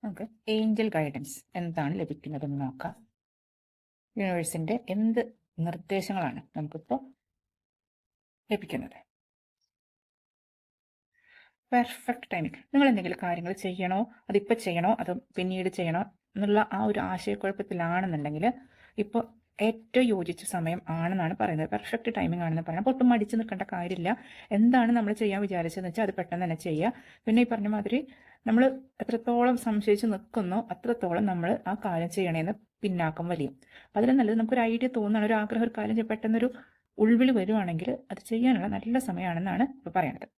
നമുക്ക് Angel guidance എന്താണ് ലഭിക്കുന്നതെന്ന് നോക്കാം. യൂണിവേഴ്സിന്റെ എന്ത് നിർദ്ദേശങ്ങളാണ് നമുക്കിപ്പോൾ ലഭിക്കുന്നത്? Perfect timing. നിങ്ങൾ എന്തെങ്കിലും കാര്യങ്ങൾ ചെയ്യണോ, അതിപ്പോൾ ചെയ്യണോ, അതോ പിന്നീട് ചെയ്യണോ എന്നുള്ള ആ ഒരു ആശയക്കുഴപ്പത്തിലാണെന്നുണ്ടെങ്കിൽ ഇപ്പോൾ ഏറ്റവും യോജിച്ച സമയം ആണെന്നാണ് പറയുന്നത്. പെർഫെക്റ്റ് ടൈമിംഗ് ആണെന്ന് പറയാം. അപ്പോൾ ഒട്ടും മടിച്ച് നിൽക്കേണ്ട കാര്യമില്ല. എന്താണ് നമ്മൾ ചെയ്യാൻ വിചാരിച്ചതെന്ന് വെച്ചാൽ അത് പെട്ടെന്ന് തന്നെ ചെയ്യുക. പിന്നെ ഈ പറഞ്ഞ മാതിരി നമ്മൾ എത്രത്തോളം സംശയിച്ച് നിൽക്കുന്നോ അത്രത്തോളം നമ്മൾ ആ കാര്യം ചെയ്യണേന്ന് പിന്നാക്കം വലിയും. അപ്പം അതിൽ നല്ലത് നമുക്കൊരു ഐഡിയ തോന്നുകയാണ്, ഒരു ആഗ്രഹം, ഒരു കാര്യം പെട്ടെന്നൊരു ഉൾവിളി വരുവാണെങ്കിൽ അത് ചെയ്യാനുള്ള നല്ല സമയമാണെന്നാണ് ഇപ്പോൾ പറയുന്നത്.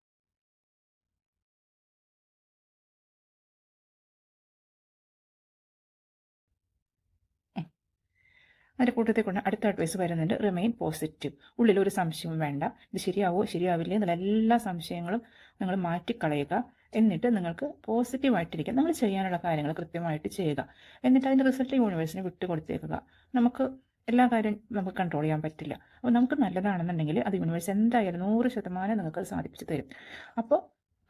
അതിൻ്റെ കൂട്ടത്തിൽ കൊണ്ട് അടുത്ത അഡ്വൈസ് വരുന്നുണ്ട്, റിമെയിൻ പോസിറ്റീവ്. ഉള്ളിൽ ഒരു സംശയവും വേണ്ട. ഇത് ശരിയാവോ ശരിയാവില്ലേ എന്നുള്ള എല്ലാ സംശയങ്ങളും നിങ്ങൾ മാറ്റിക്കളയുക. എന്നിട്ട് നിങ്ങൾക്ക് പോസിറ്റീവായിട്ടിരിക്കുക. നമ്മൾ ചെയ്യാനുള്ള കാര്യങ്ങൾ കൃത്യമായിട്ട് ചെയ്യുക. എന്നിട്ട് അതിൻ്റെ റിസൾട്ട് യൂണിവേഴ്സിന് വിട്ടുകൊടുത്തേക്കുക. നമുക്ക് എല്ലാ കാര്യം നമുക്ക് കൺട്രോൾ ചെയ്യാൻ പറ്റില്ല. അപ്പോൾ നമുക്ക് നല്ലതാണെന്നുണ്ടെങ്കിൽ അത് യൂണിവേഴ്സ് എന്തായാലും 100% നിങ്ങൾക്ക് സാധിപ്പിച്ചു തരും. അപ്പോൾ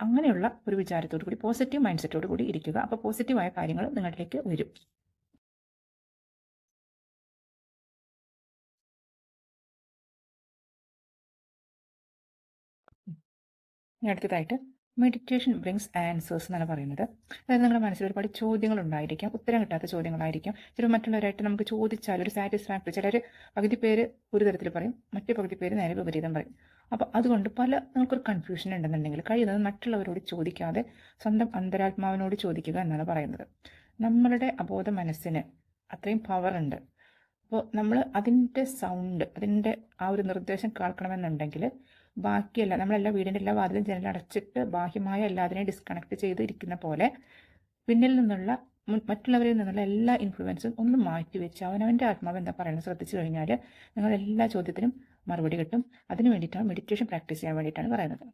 അങ്ങനെയുള്ള ഒരു വിചാരത്തോടു കൂടി, പോസിറ്റീവ് മൈൻഡ് സെറ്റോടു കൂടി ഇരിക്കുക. അപ്പോൾ പോസിറ്റീവായ കാര്യങ്ങൾ നിങ്ങളിലേക്ക് വരും. ഇനി അടുത്തതായിട്ട് മെഡിറ്റേഷൻ ബ്രിങ്സ് ആൻസേഴ്സ് എന്നാണ് പറയുന്നത്. അതായത് നിങ്ങളുടെ മനസ്സിൽ ഒരുപാട് ചോദ്യങ്ങൾ ഉണ്ടായിരിക്കാം, ഉത്തരം കിട്ടാത്ത ചോദ്യങ്ങളായിരിക്കും. ചിലപ്പോൾ മറ്റുള്ളവരായിട്ട് നമുക്ക് ചോദിച്ചാൽ ഒരു സാറ്റിസ്ഫാക്ടറി, ചിലർ പകുതി പേര് ഒരു തരത്തിൽ പറയും, മറ്റു പകുതി പേര് നേരെ വിപരീതം പറയും. അപ്പോൾ അതുകൊണ്ട് നമുക്കൊരു കൺഫ്യൂഷൻ ഉണ്ടെന്നുണ്ടെങ്കിൽ കഴിയുന്നത് മറ്റുള്ളവരോട് ചോദിക്കാതെ സ്വന്തം അന്തരാത്മാവിനോട് ചോദിക്കുക എന്നാണ് പറയുന്നത്. നമ്മളുടെ അബോധ മനസ്സിന് അത്രയും പവർ ഉണ്ട്. അപ്പോൾ നമ്മൾ അതിൻ്റെ സൗണ്ട്, അതിൻ്റെ ആ ഒരു നിർദ്ദേശം കേൾക്കണമെന്നുണ്ടെങ്കിൽ ബാക്കിയല്ല, നമ്മളെല്ലാ വീടിൻ്റെ എല്ലാ വാതിലും ജനൽ അടച്ചിട്ട് ബാഹ്യമായ എല്ലാത്തിനെയും ഡിസ്കണക്ട് ചെയ്തിരിക്കുന്ന പോലെ പിന്നിൽ നിന്നുള്ള മറ്റുള്ളവരിൽ നിന്നുള്ള എല്ലാ ഇൻഫ്ലുവൻസും ഒന്ന് മാറ്റി വെച്ച് അവനവൻ്റെ ആത്മാവ് എന്താ പറയുന്നത് ശ്രദ്ധിച്ചു കഴിഞ്ഞാൽ നിങ്ങൾ എല്ലാ ചോദ്യത്തിനും മറുപടി കിട്ടും. അതിനു വേണ്ടിയിട്ടാണ് മെഡിറ്റേഷൻ പ്രാക്ടീസ് ചെയ്യാൻ വേണ്ടിയിട്ടാണ് പറയുന്നത്.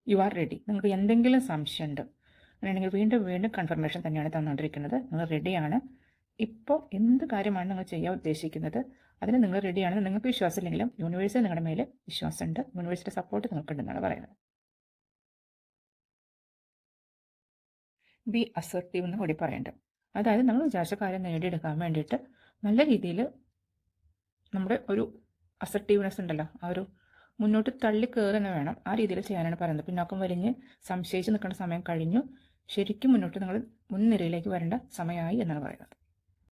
You are ready. നിങ്ങൾക്ക് എന്തെങ്കിലും സംശയമുണ്ട് അങ്ങനെയാണെങ്കിൽ വീണ്ടും വീണ്ടും കൺഫർമേഷൻ തന്നെയാണ് തന്നുകൊണ്ടിരിക്കുന്നത്. നിങ്ങൾ റെഡിയാണ്. ഇപ്പോൾ എന്ത് കാര്യമാണ് നിങ്ങൾ ചെയ്യാൻ ഉദ്ദേശിക്കുന്നത് അതിന് നിങ്ങൾ റെഡിയാണെന്ന് നിങ്ങൾക്ക് വിശ്വാസമില്ലെങ്കിലും യൂണിവേഴ്സിൽ നിങ്ങളുടെ മേലെ വിശ്വാസമുണ്ട്. യൂണിവേഴ്സിൻ്റെ സപ്പോർട്ട് നിങ്ങൾക്കുണ്ടെന്നാണ് പറയുന്നത്. ബി അസർട്ടീവ് എന്ന് കൂടി പറയുന്നുണ്ട്. അതായത് നമ്മൾ വിചാരിച്ച കാര്യം നേടിയെടുക്കാൻ വേണ്ടിയിട്ട് നല്ല രീതിയിൽ നമ്മുടെ ഒരു അസർട്ടീവ്നെസ് ഉണ്ടല്ലോ, ആ ഒരു മുന്നോട്ട് തള്ളി കയറി തന്നെ വേണം. ആ രീതിയിൽ ചെയ്യാനാണ് പറയുന്നത്. പിന്നോക്കം വലിഞ്ഞ് സംശയിച്ച് നിൽക്കേണ്ട സമയം കഴിഞ്ഞു. ശരിക്കും മുന്നോട്ട് നിങ്ങൾ മുൻനിരയിലേക്ക് വരേണ്ട സമയമായി എന്നാണ് പറയുന്നത്.